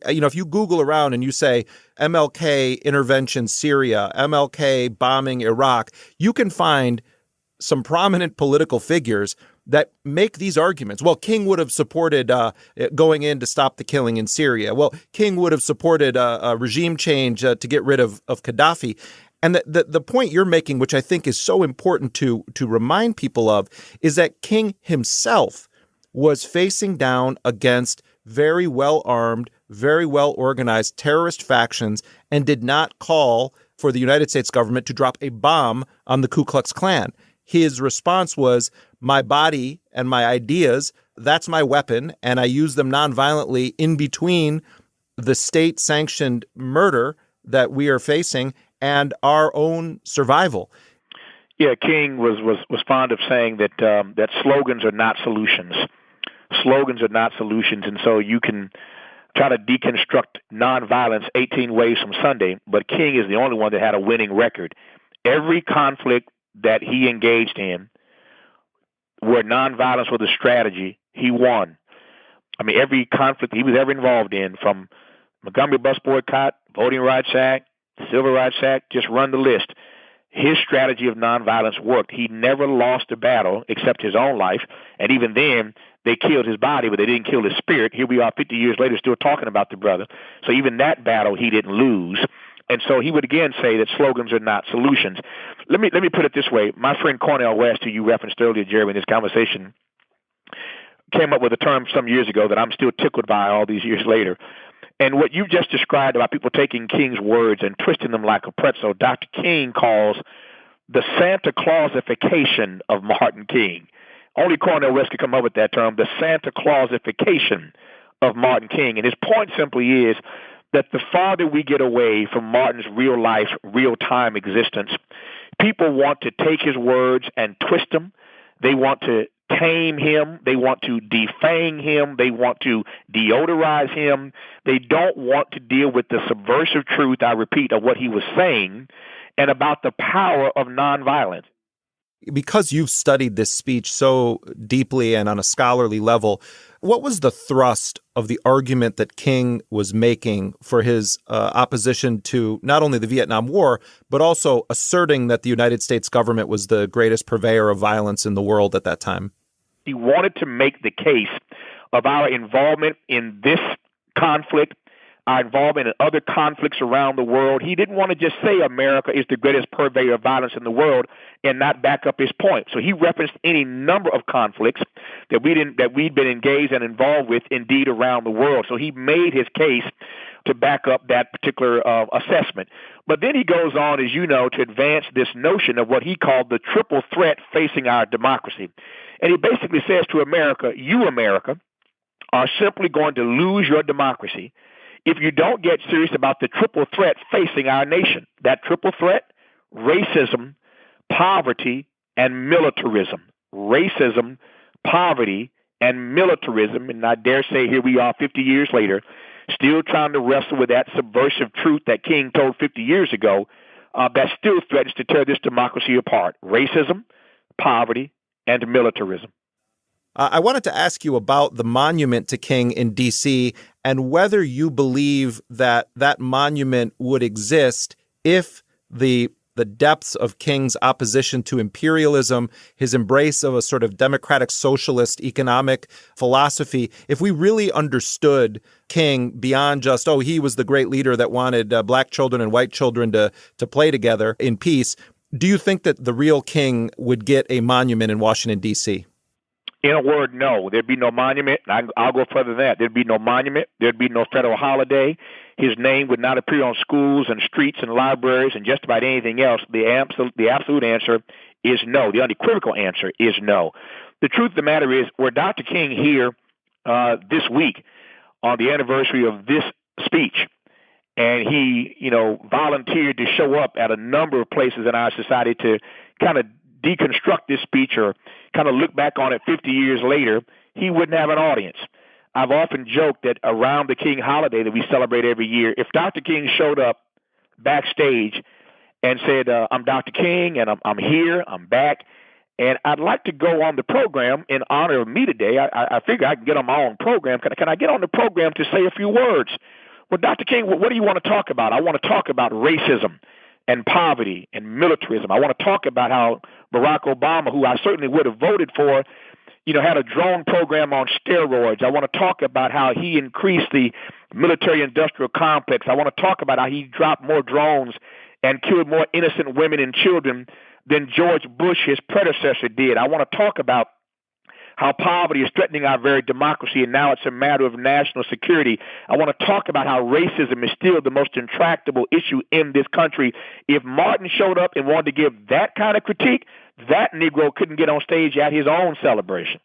If you Google around and you say MLK intervention Syria, MLK bombing Iraq, you can find some prominent political figures that make these arguments. Well, King would have supported going in to stop the killing in Syria. Well, King would have supported a regime change to get rid of Gaddafi. And the point you're making, which I think is so important to remind people of, is that King himself was facing down against very well-armed, very well-organized terrorist factions and did not call for the United States government to drop a bomb on the Ku Klux Klan. His response was, my body and my ideas, that's my weapon, and I use them nonviolently in between the state-sanctioned murder that we are facing and our own survival. Yeah, King was fond of saying that that slogans are not solutions. Slogans are not solutions, and so you can try to deconstruct nonviolence 18 ways from Sunday, but King is the only one that had a winning record. Every conflict that he engaged in where nonviolence was a strategy, he won. I mean, every conflict he was ever involved in, from Montgomery bus boycott, Voting Rights Act, Civil Rights Act, just run the list. His strategy of nonviolence worked. He never lost a battle except his own life, and even then, they killed his body, but they didn't kill his spirit. Here we are 50 years later still talking about the brother. So even that battle he didn't lose. And so he would again say that slogans are not solutions. Let me put it this way. My friend Cornel West, who you referenced earlier, Jerry, in this conversation, came up with a term some years ago that I'm still tickled by all these years later. And what you just described about people taking King's words and twisting them like a pretzel, Dr. King calls the Santa Clausification of Martin King. Only Cornel West could come up with that term, the Santa Clausification of Martin King. And his point simply is that the farther we get away from Martin's real life, real time existence, people want to take his words and twist them. They want to tame him. They want to defang him. They want to deodorize him. They don't want to deal with the subversive truth, I repeat, of what he was saying and about the power of nonviolence. Because you've studied this speech so deeply and on a scholarly level, what was the thrust of the argument that King was making for his opposition to not only the Vietnam War, but also asserting that the United States government was the greatest purveyor of violence in the world at that time? He wanted to make the case of our involvement in this conflict, our involvement in other conflicts around the world. He didn't want to just say America is the greatest purveyor of violence in the world and not back up his point. So he referenced any number of conflicts that we'd been engaged and involved with, indeed, around the world. So he made his case to back up that particular assessment. But then he goes on, as you know, to advance this notion of what he called the triple threat facing our democracy. And he basically says to America, you, America, are simply going to lose your democracy if you don't get serious about the triple threat facing our nation. That triple threat: racism, poverty, and militarism. Racism, poverty, and militarism. And I dare say here we are 50 years later, still trying to wrestle with that subversive truth that King told 50 years ago that still threatens to tear this democracy apart. Racism, poverty, and militarism. I wanted to ask you about the monument to King in D.C. and whether you believe that that monument would exist if the depths of King's opposition to imperialism, his embrace of a sort of democratic socialist economic philosophy, if we really understood King beyond just, oh, he was the great leader that wanted black children and white children to play together in peace, do you think that the real King would get a monument in Washington, D.C.? In a word, no. There'd be no monument. I'll go further than that. There'd be no monument. There'd be no federal holiday. His name would not appear on schools and streets and libraries and just about anything else. The absolute answer is no. The unequivocal answer is no. The truth of the matter is, we're Dr. King here this week on the anniversary of this speech, and he, volunteered to show up at a number of places in our society to kind of deconstruct this speech or kind of look back on it 50 years later. He wouldn't have an audience. I've often joked that around the King holiday that we celebrate every year, if Dr. King showed up backstage and said, I'm Dr. King and I'm here, I'm back, and I'd like to go on the program in honor of me today. I figure I can get on my own program. Can I get on the program to say a few words? Well, Dr. King, what do you want to talk about? I want to talk about racism and poverty and militarism. I want to talk about how Barack Obama, who I certainly would have voted for, had a drone program on steroids. I want to talk about how he increased the military-industrial complex. I want to talk about how he dropped more drones and killed more innocent women and children than George Bush, his predecessor, did. I want to talk about how poverty is threatening our very democracy, and now it's a matter of national security. I want to talk about how racism is still the most intractable issue in this country. If Martin showed up and wanted to give that kind of critique, that Negro couldn't get on stage at his own celebration.